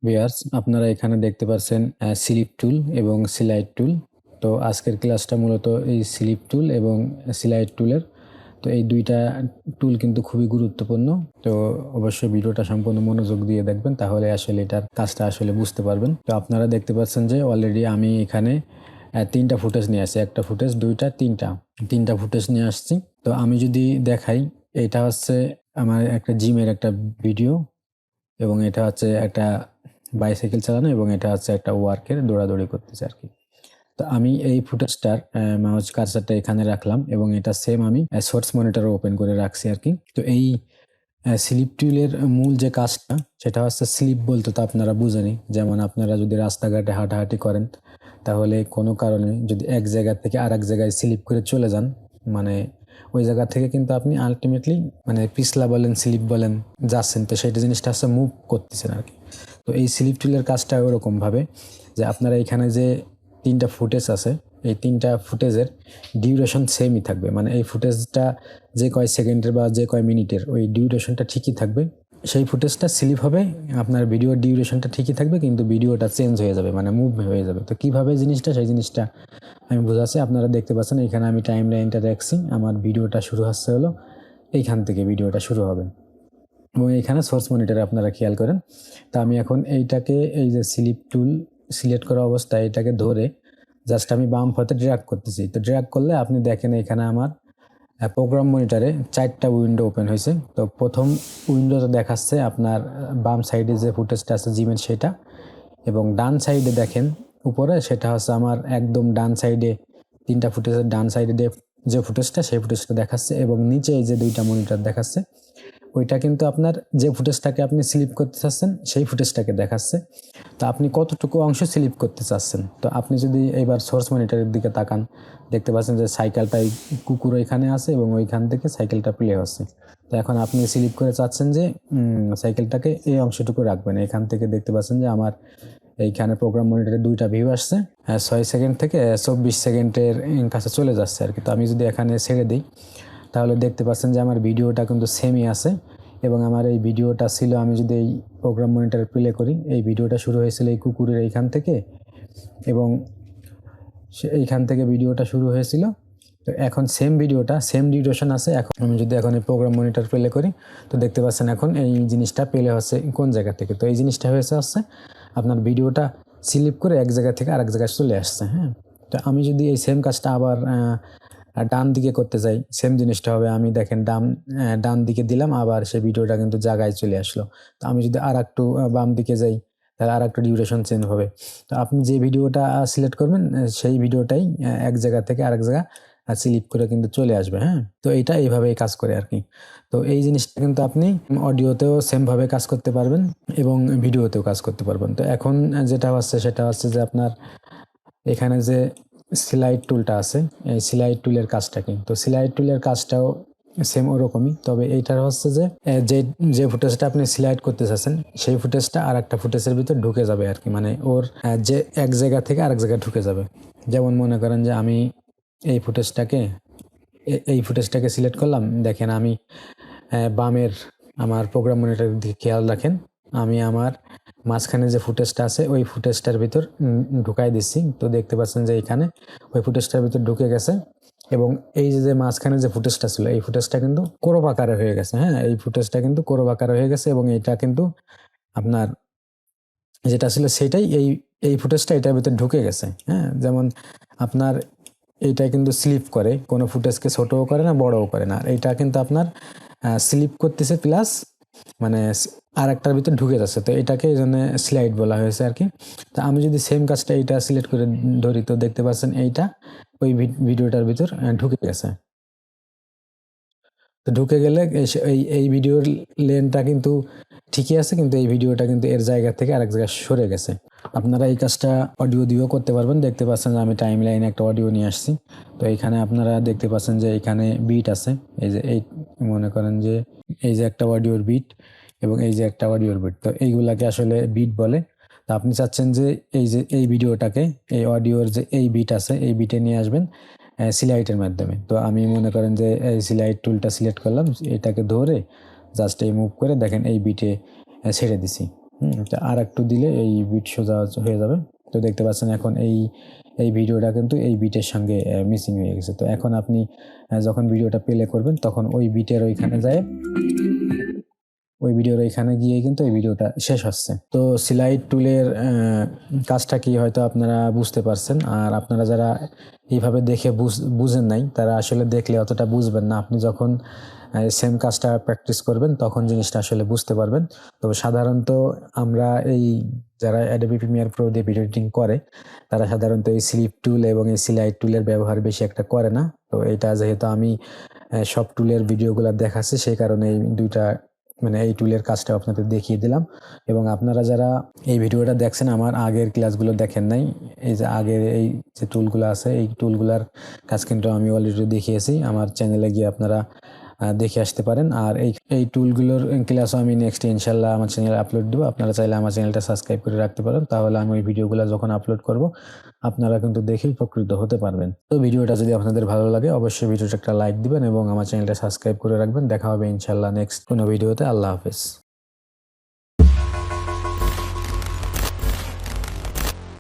Viewers, আপনারা এখানে দেখতে পাচ্ছেন স্লিপ টুল এবং স্লাইড টুল। তো আজকের ক্লাসটা মূলত এই স্লিপ টুল এবং স্লাইড টুলের। তো এই দুইটা টুল কিন্তু খুবই গুরুত্বপূর্ণ। তো অবশ্যই ভিডিওটা সম্পূর্ণ মনোযোগ দিয়ে দেখবেন, তাহলে আসলে এটার কাজটা আসলে বুঝতে পারবেন। তো আপনারা দেখতে পাচ্ছেন যে অলরেডি আমি এখানে 3টা ফুটেজ নিয়ে আসছি। একটা ফুটেজ, 2টা, 3টা ফুটেজ নিয়ে আসছি। তো আমি যদি দেখাই, এটা হচ্ছে আমার একটা জিমের একটা ভিডিও এবং এটা হচ্ছে একটা বাইসাইকেল চালানো এবং এটা হচ্ছে একটা ওয়ার্কের দৌড়াদৌড়ি করতেছে আর কি। তো আমি এই ফুটেজটার মাউস কার্সারটা এখানে রাখলাম এবং এটা সেম আমি সোর্স মনিটরে ওপেন করে রাখছি আর কি। তো এই স্লিপ টুলের মূল যে কাজটা, সেটা হচ্ছে স্লিপ বলতে তো আপনারা বুঝেনি। যেমন আপনারা যদি রাস্তাঘাটে হাঁটাহাঁটি করেন, তাহলে কোনো কারণে যদি এক জায়গা থেকে আর এক জায়গায় স্লিপ করে চলে যান, মানে ওই জায়গা থেকে কিন্তু আপনি আলটিমেটলি মানে পিছলা বলেন স্লিপ বলেন যাচ্ছেন, তো সেটা জিনিসটা হচ্ছে মুভ করতেছেন আর কি। তো এই স্লিপ টুলের কাজটা ওরকমভাবে যে আপনারা এখানে যে 3টা ফুটেজ আছে, এই 3টা ফুটেজের ডিউরেশন সেমই থাকবে। মানে এই ফুটেজটা যে কয় সেকেন্ডের বা যে কয় মিনিটের, ওই ডিউরেশনটা ঠিকই থাকবে। সেই ফুটেজটা স্লিপ হবে, আপনার ভিডিওর ডিউরেশনটা ঠিকই থাকবে, কিন্তু ভিডিওটা চেঞ্জ হয়ে যাবে, মানে মুভ হয়ে যাবে। তো কীভাবে জিনিসটা, সেই জিনিসটা আমি বোঝাচ্ছি। আপনারা দেখতে পাচ্ছেন এখানে আমি টাইম লাইনটা রাখছি। আমার ভিডিওটা শুরু হচ্ছে হলো এইখান থেকে, ভিডিওটা শুরু হবে এবং এইখানে সোর্স মনিটরে আপনারা খেয়াল করেন। তো আমি এখন এইটাকে, এই যে স্লিপ টুল সিলেক্ট করা অবস্থায় এটাকে ধরে জাস্ট আমি বাম হাতে ড্র্যাগ করতেছি। তো ড্র্যাগ করলে আপনি দেখেন এখানে আমার প্রোগ্রাম মনিটরে 4টা উইন্ডো ওপেন হয়েছে। তো প্রথম উইন্ডোতে দেখাচ্ছে আপনার বাম সাইডে যে ফুটেজটা আছে জিমের সেটা, এবং ডান সাইডে দেখেন উপরে, সেটা হচ্ছে আমার একদম ডান সাইডে 3টা ফুটেজের ডান সাইডে যে ফুটেজটা, সেই ফুটেজটা দেখাচ্ছে। এবং নিচে এই যে 2টা মনিটর দেখাচ্ছে, ওইটা কিন্তু আপনার যে ফুটেজটাকে আপনি স্লিপ করতে চাচ্ছেন সেই ফুটেজটাকে দেখাচ্ছে। তো আপনি কতটুকু অংশ স্লিপ করতে চাচ্ছেন। তো আপনি যদি এইবার সোর্স মনিটরের দিকে তাকান, দেখতে পাচ্ছেন যে সাইকেলটা কুকুর ওইখানে আছে এবং ওইখান থেকে সাইকেলটা প্লে হচ্ছে। তো এখন আপনি স্লিপ করে চাচ্ছেন যে সাইকেলটাকে এই অংশটুকু রাখবেন। এখান থেকে দেখতে পাচ্ছেন যে আমার এইখানে প্রোগ্রাম মনিটরে 2টা ভিউ আসছে, 6 সেকেন্ড থেকে 24 সেকেন্ডের কাছে চলে যাচ্ছে আর কি। তো আমি যদি এখানে ছেড়ে দিই, তাহলে দেখতে পাচ্ছেন যে আমার ভিডিওটা কিন্তু সেমই আছে। এবং আমার এই ভিডিওটা ছিল, আমি যদি এই প্রোগ্রাম মনিটরে প্লে করি, এই ভিডিওটা শুরু হয়েছিল এই কুকুরের এইখান থেকে, এবং এইখান থেকে ভিডিওটা শুরু হয়েছিল। তো এখন সেম ভিডিওটা সেম ডিউরেশন আছে। এখন আমি যদি এখন এই প্রোগ্রাম মনিটর প্লে করি, তো দেখতে পাচ্ছেন এখন এই জিনিসটা প্লে হচ্ছে কোন জায়গা থেকে। তো এই জিনিসটা হয়েছে আপনার ভিডিওটা স্লিপ করে এক জায়গা থেকে আরেক জায়গায় চলে আসছে। হ্যাঁ, তো আমি যদি এই সেম কাজটা আবার ডান দিকে করতে চাই, সেম জিনিসটা হবে। আমি দেখেন ডান দিকে দিলাম, আবার সেই ভিডিওটা কিন্তু জায়গায় চলে আসলো। তো আমি যদি আর একটু বাম দিকে যাই, তাহলে আর একটু ডিউরেশন চেঞ্জ হবে। তো আপনি যে ভিডিওটা সিলেক্ট করবেন, সেই ভিডিওটাই এক জায়গা থেকে আরেক জায়গা স্লিপ করে কিন্তু চলে আসবে। হ্যাঁ, তো এইটা এইভাবেই কাজ করে আর কি। তো এই জিনিসটা কিন্তু আপনি অডিওতেও সেমভাবে কাজ করতে পারবেন এবং ভিডিওতেও কাজ করতে পারবেন। তো এখন যেটা হচ্ছে সেটা হচ্ছে যে আপনার এখানে যে স্লাইড টুলটা আছে, এই স্লাইড টুলের কাজটা কি। তো স্লাইড টুলের কাজটাও সেম ওরকমই, তবে এইটার হচ্ছে যে যে ফুটেজটা আপনি স্লাইড করতে চাচ্ছেন, সেই ফুটেজটা আর একটা ফুটেজের ভিতর ঢুকে যাবে আর কি। মানে ওর যে এক জায়গা থেকে আরেক জায়গায় ঢুকে যাবে। যেমন মনে করেন যে আমি এই ফুটেজটাকে সিলেক্ট করলাম। দেখেন আমি বামের আমার প্রোগ্রাম মনিটরের দিকে খেয়াল রাখেন, আমি আমার মাঝখানে যে ফুটেজটা আছে ওই ফুটেজটার ভিতর ঢুকাই দিচ্ছি। তো দেখতে পাচ্ছেন যে এখানে ওই ফুটেজটার ভিতর ঢুকে গেছে, এবং এই যে মাঝখানে যে ফুটেজটা ছিল, এই ফুটেজটা কিন্তু কোরব আকারে হয়ে গেছে। হ্যাঁ, এই ফুটেজটা কিন্তু কোরব আকারে হয়ে গেছে, এবং এটা কিন্তু আপনার যেটা ছিল সেটাই এই ফুটেজটা এটার ভিতর ঢুকে গেছে। হ্যাঁ, যেমন আপনার এইটা কিন্তু স্লিপ করে, কোনো ফুটেজকে ছোটও করে না বড়ও করে না। এইটা কিন্তু আপনার স্লিপ করতেছে প্লাস মানে আর একটার ভিতর ঢুকে যাচ্ছে। তো এটাকে এই জন্য স্লাইড বলা হয়েছে আর কি। তো আমি যদি সেম কাজটা এইটা সিলেক্ট করে ধরি, তো দেখতে পাচ্ছেন এইটা ওই ভিডিওটার ভিতর ঢুকে গেছে। তো ঢুকে গেলে এই ভিডিওর লেনটা কিন্তু ঠিকই আছে, কিন্তু এই ভিডিওটা কিন্তু এর জায়গা থেকে আরেক জায়গায় সরে গেছে। আপনারা এই কাজটা অডিও দিয়েও করতে পারবেন। দেখতে পাচ্ছেন যে আমি টাইম লাইনে একটা অডিও নিয়ে আসছি। তো এইখানে আপনারা দেখতে পাচ্ছেন যে এইখানে বিট আছে, এই যে এই মনে করেন যে এই যে একটা অডিওর বিট এবং এই যে একটা অডিওর বিট, তো এইগুলাকে আসলে বিট বলে। তো আপনি চাচ্ছেন যে এই ভিডিওটাকে, এই অডিওর যে এই বিট আছে, এই বিটে নিয়ে আসবেন সিলাইটের মাধ্যমে। তো আমি মনে করেন যে এই সিলাইট টুলটা সিলেক্ট করলাম, এটাকে ধরে জাস্ট এই মুভ করে দেখেন এই বিটে ছেড়ে দিছি। আর একটু দিলে এই বিট সোজা হয়ে যাবে। তো দেখতে পাচ্ছেন এখন এই ভিডিওটা কিন্তু এই বিটের সঙ্গে মিসিং হয়ে গেছে। তো এখন আপনি যখন ভিডিওটা প্লে করবেন তখন ওই বিটের ওইখানে যায়, ওই ভিডিওর এখানে গিয়ে কিন্তু এই ভিডিওটা শেষ হচ্ছে। তো স্লাইড টুলের কাজটা কি হয়তো আপনারা বুঝতে পারছেন, আর আপনারা যারা এইভাবে দেখে বুঝেন নাই তারা আসলে দেখলে অতটা বুঝবেন না। আপনি যখন সেম কাজটা প্র্যাকটিস করবেন তখন জিনিসটা আসলে বুঝতে পারবেন। তো সাধারণত আমরা এই যারা অ্যাডোবি প্রিমিয়ার প্রো দিয়ে ভিডিও এডিটিং করে তারা সাধারণত এই স্লিপ টুল এবং এই স্লাইড টুলের ব্যবহার বেশি একটা করে না। তো এটা যেহেতু আমি সব টুলের ভিডিওগুলো দেখাচ্ছি সেই কারণে এই দুইটা মানে এই টুলের কাজটা আপনাদের দেখিয়ে দিলাম। এবং আপনারা যারা এই ভিডিওটা দেখছেন আমার আগের ক্লাসগুলো দেখেন নাই, এই যে আগের এই যে টুলগুলো আছে এই টুলগুলার কাজ কিন্তু আমি অলরেডি দেখিয়েছি। আমার চ্যানেলে গিয়ে আপনারা দেখে আসতে পারেন। আর এই টুলগুলোর ক্লাসও আমি নেক্সট ইনশাল্লাহ আমার চ্যানেলে আপলোড দেবো। আপনারা চাইলে আমার চ্যানেলটা সাবস্ক্রাইব করে রাখতে পারেন, তাহলে আমি ওই ভিডিওগুলো যখন আপলোড করব আপনারা কিন্তু দেখেই উপকৃত হতে পারবেন। তো ভিডিওটা যদি আপনাদের ভালো লাগে অবশ্যই ভিডিওটা একটা লাইক দিবেন এবং আমার চ্যানেলটা সাবস্ক্রাইব করে রাখবেন। দেখা হবে ইনশাল্লাহ নেক্সট কোনো ভিডিওতে। আল্লাহ হাফেজ।